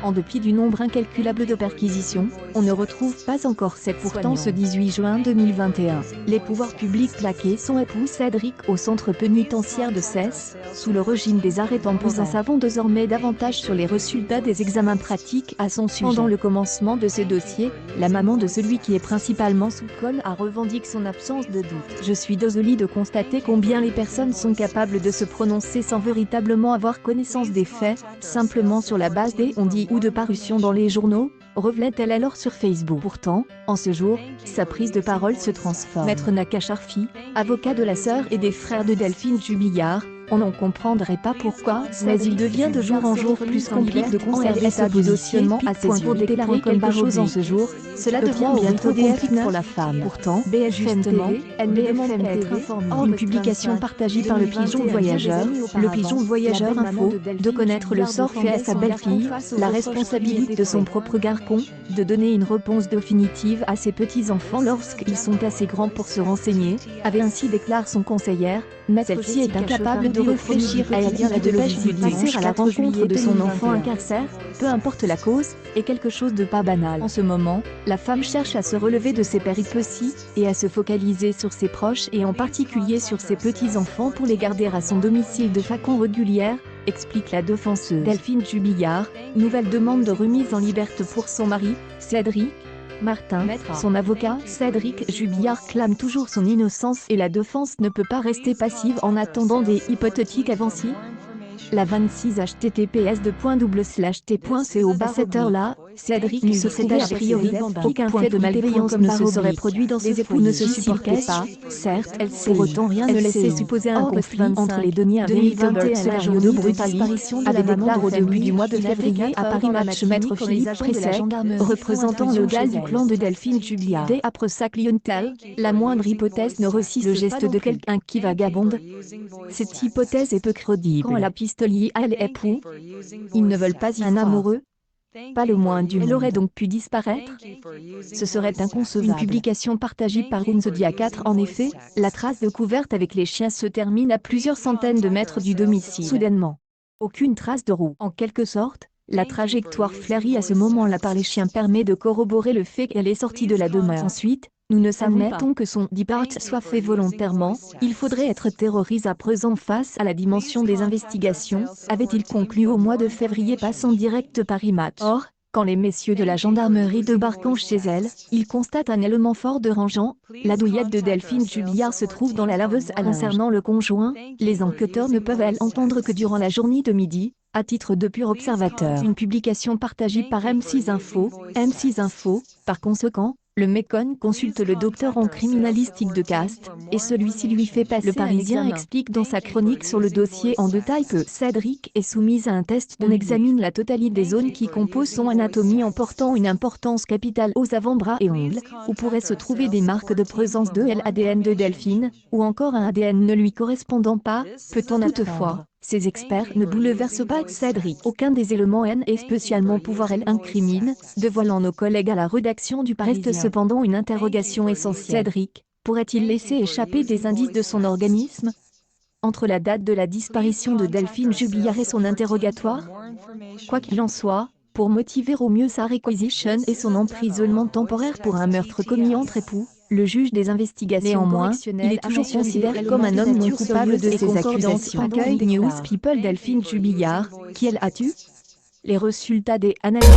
En dépit du nombre incalculable de perquisitions, on ne retrouve pas encore cette pourtant ce 18 juin 2021. Les pouvoirs publics plaquaient son époux Cédric au centre pénitentiaire de Cesse, sous le régime des arrêts temporaires. Nous en savons désormais davantage sur les résultats des examens pratiques à son sujet. Pendant le commencement de ce dossier, la maman de celui qui est principalement sous col a revendiqué son absence de doute. Je suis désolée de constater combien les personnes sont capables de se prononcer sans véritablement avoir connaissance des faits, simplement sur la base des on-dit ou de parutions dans les journaux, revenait-elle alors sur Facebook. Pourtant, en ce jour, sa prise de parole se transforme. Maître Nakash Arfi, avocat de la sœur et des frères de Delphine Jubillard, on n'en comprendrait pas pourquoi, mais il devient de jour en jour plus compliqué de conserver ce positionnement à ses yeux. Pour déclarer quelque chose en ce jour, cela devient bientôt compliqué pour la femme. Pourtant, BFM TV, elle ne demande qu'à être informée. Une publication partagée par le Pigeon Voyageur, le Pigeon Voyageur Info, de connaître le sort fait à sa belle-fille, la responsabilité de son propre garçon, de donner une réponse définitive à ses petits-enfants lorsqu'ils sont assez grands pour se renseigner, avait ainsi déclaré son conseillère, mais celle-ci est incapable de réfléchir à elle et de passer à la rencontre de son enfant incarcère, peu importe la cause, est quelque chose de pas banal. En ce moment, la femme cherche à se relever de ses péripéties, et à se focaliser sur ses proches et en particulier sur ses petits-enfants pour les garder à son domicile de façon régulière, explique la défenseuse. Delphine Jubillard, nouvelle demande de remise en liberté pour son mari, Cédric Martin, son avocat, Cédric Jubillard clame toujours son innocence et la défense ne peut pas rester passive en attendant des hypothétiques avancées. La 26 https://t.co. À cette heure-là, Cédric ne se serait a priori aucun fait de malveillance ne se serait produit dans ses époux ne se supportaient pas, certes, pour autant rien ne laissait supposer un conflit entre les deux ni un véritable scénario de brutale disparition avait déclaré au début du mois de février à Paris Match Maître Philippe Pressec, représentant le gars du clan de Delphine Jubillard. Dès après sa clientèle, la moindre hypothèse ne réussit le geste de quelqu'un qui vagabonde. Cette hypothèse est peu crédible. Quand la pistolier à l'époux, ils ne veulent pas un amoureux, pas le moins du monde. Elle aurait donc pu disparaître. Ce serait inconcevable. Une publication partagée par Unzodia 4. En effet, la trace de couverte avec les chiens se termine à plusieurs centaines de mètres du domicile. Soudainement, aucune trace de roue. En quelque sorte, la trajectoire fleurie à ce moment-là par les chiens permet de corroborer le fait qu'elle est sortie de la demeure. Ensuite, nous ne admettons que son départ soit fait volontairement, il faudrait être terrorisé à présent face à la dimension des investigations, avait-il conclu au mois de février passant direct Paris Match. Or, quand les messieurs de la gendarmerie débarquent chez elle, ils constatent un élément fort dérangeant, la douillette de Delphine Jubillard se trouve dans la laveuse à concernant le conjoint, les enquêteurs ne peuvent entendre que durant la journée de midi, à titre de pur observateur. Une publication partagée par M6 Info, par conséquent, le Mécon consulte le docteur en criminalistique de Castres, et celui-ci lui fait passer. Le Parisien explique dans sa chronique sur le dossier en détail que Cédric est soumise à un test. On examine la totalité des zones qui composent son anatomie en portant une importance capitale aux avant-bras et ongles, où pourraient se trouver des marques de présence de l'ADN de Delphine, ou encore un ADN ne lui correspondant pas, peut-on toutefois. Ces experts ne bouleversent pas Cédric. Aucun des éléments et spécialement pouvoir incrimine, dévoilant nos collègues à la rédaction du Parisien. Reste cependant une interrogation essentielle. Cédric, pourrait-il laisser échapper des indices de son organisme entre la date de la disparition de Delphine Jubillard et son interrogatoire? Quoi qu'il en soit, pour motiver au mieux sa réquisition et son emprisonnement temporaire pour un meurtre commis entre époux, le juge des investigations néanmoins, il est toujours considéré comme un homme non coupable de ses accusations. Accueil News People Delphine Jubillard, qui elle a tué? Les résultats des analyses.